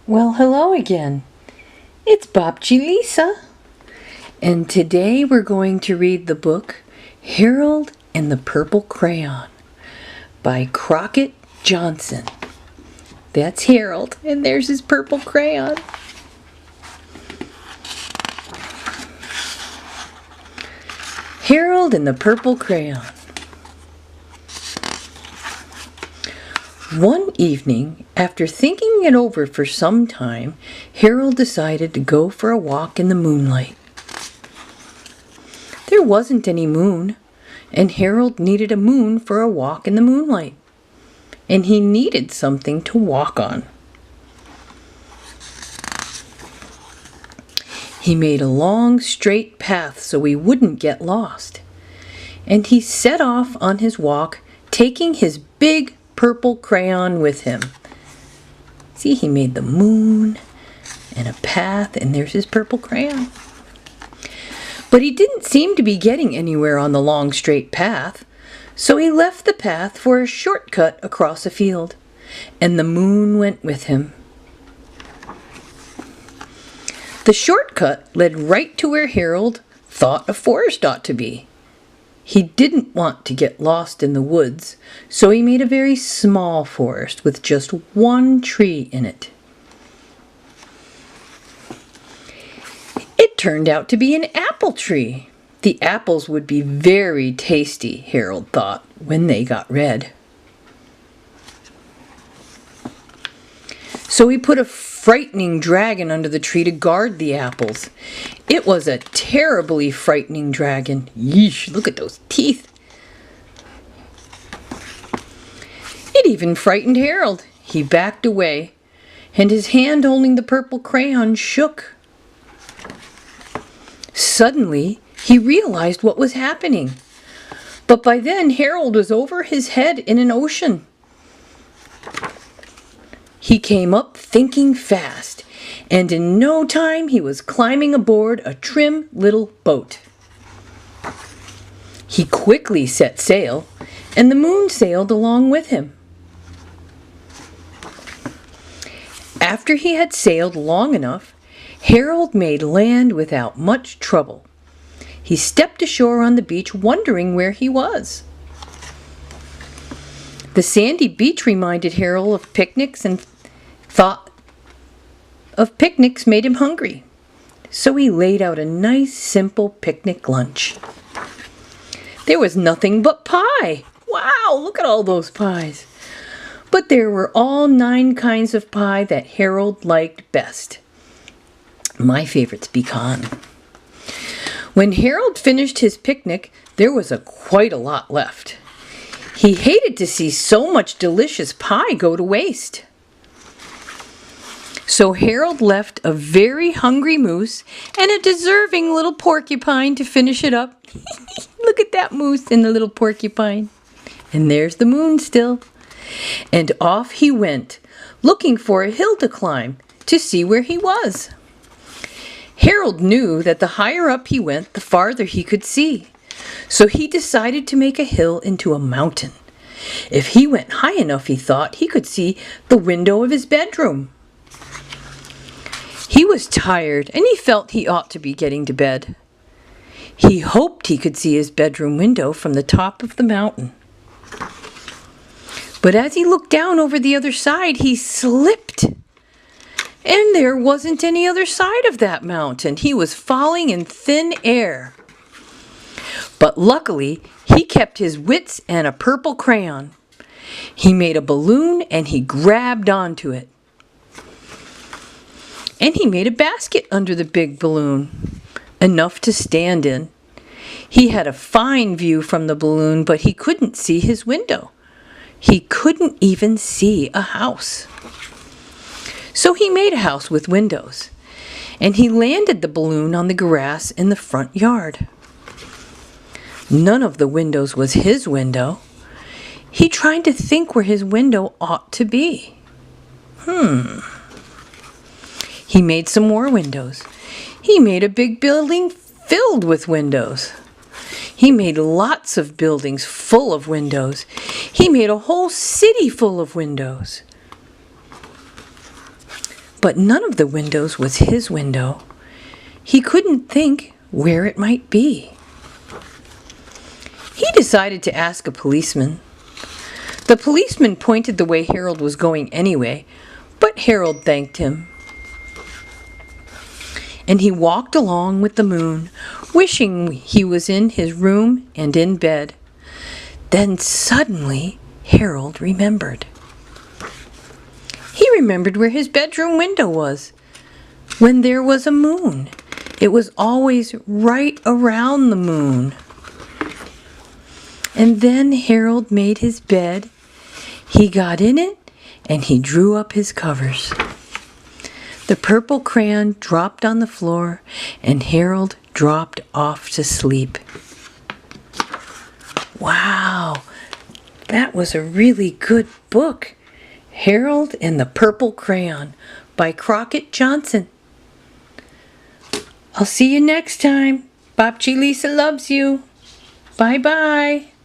Well, hello again. It's Babci Lisa. And today we're going to read the book Harold and the Purple Crayon by Crockett Johnson. That's Harold, and there's his purple crayon. Harold and the Purple Crayon. One evening, after thinking it over for some time, Harold decided to go for a walk in the moonlight. There wasn't any moon, and Harold needed a moon for a walk in the moonlight. And he needed something to walk on. He made a long, straight path so he wouldn't get lost. And he set off on his walk, taking his big purple crayon with him. See, he made the moon and a path, and there's his purple crayon. But he didn't seem to be getting anywhere on the long, straight path, so he left the path for a shortcut across a field, and the moon went with him. The shortcut led right to where Harold thought a forest ought to be. He didn't want to get lost in the woods, so he made a very small forest with just one tree in it. It turned out to be an apple tree. The apples would be very tasty, Harold thought, when they got red. So he put a frightening dragon under the tree to guard the apples. It was a terribly frightening dragon. Yeesh, look at those teeth. It even frightened Harold. He backed away, and his hand holding the purple crayon shook. Suddenly, he realized what was happening. But by then, Harold was over his head in an ocean. He came up thinking fast, and in no time he was climbing aboard a trim little boat. He quickly set sail, and the moon sailed along with him. After he had sailed long enough, Harold made land without much trouble. He stepped ashore on the beach, wondering where he was. The sandy beach reminded Harold of picnics, and thought of picnics made him hungry. So he laid out a nice, simple picnic lunch. There was nothing but pie. Wow, look at all those pies. But there were all 9 kinds of pie that Harold liked best. My favorite's pecan. When Harold finished his picnic, there was quite a lot left. He hated to see so much delicious pie go to waste. So Harold left a very hungry moose and a deserving little porcupine to finish it up. Look at that moose and the little porcupine. And there's the moon still. And off he went, looking for a hill to climb to see where he was. Harold knew that the higher up he went, the farther he could see. So he decided to make a hill into a mountain. If he went high enough, he thought, he could see the window of his bedroom. He was tired, and he felt he ought to be getting to bed. He hoped he could see his bedroom window from the top of the mountain. But as he looked down over the other side, he slipped. And there wasn't any other side of that mountain. He was falling in thin air. But luckily, he kept his wits and a purple crayon. He made a balloon and he grabbed onto it. And he made a basket under the big balloon, enough to stand in. He had a fine view from the balloon, but he couldn't see his window. He couldn't even see a house. So he made a house with windows, and he landed the balloon on the grass in the front yard. None of the windows was his window. He tried to think where his window ought to be. He made some more windows. He made a big building filled with windows. He made lots of buildings full of windows. He made a whole city full of windows. but none of the windows was his window. He couldn't think where it might be. He decided to ask a policeman. The policeman pointed the way Harold was going anyway, but Harold thanked him. And he walked along with the moon, wishing he was in his room and in bed. Then suddenly Harold remembered. He remembered where his bedroom window was. When there was a moon, it was always right around the moon. And then Harold made his bed. He got in it and he drew up his covers. The purple crayon dropped on the floor and Harold dropped off to sleep. Wow, that was a really good book. Harold and the Purple Crayon by Crockett Johnson. I'll see you next time. Babci Lisa loves you. Bye-bye.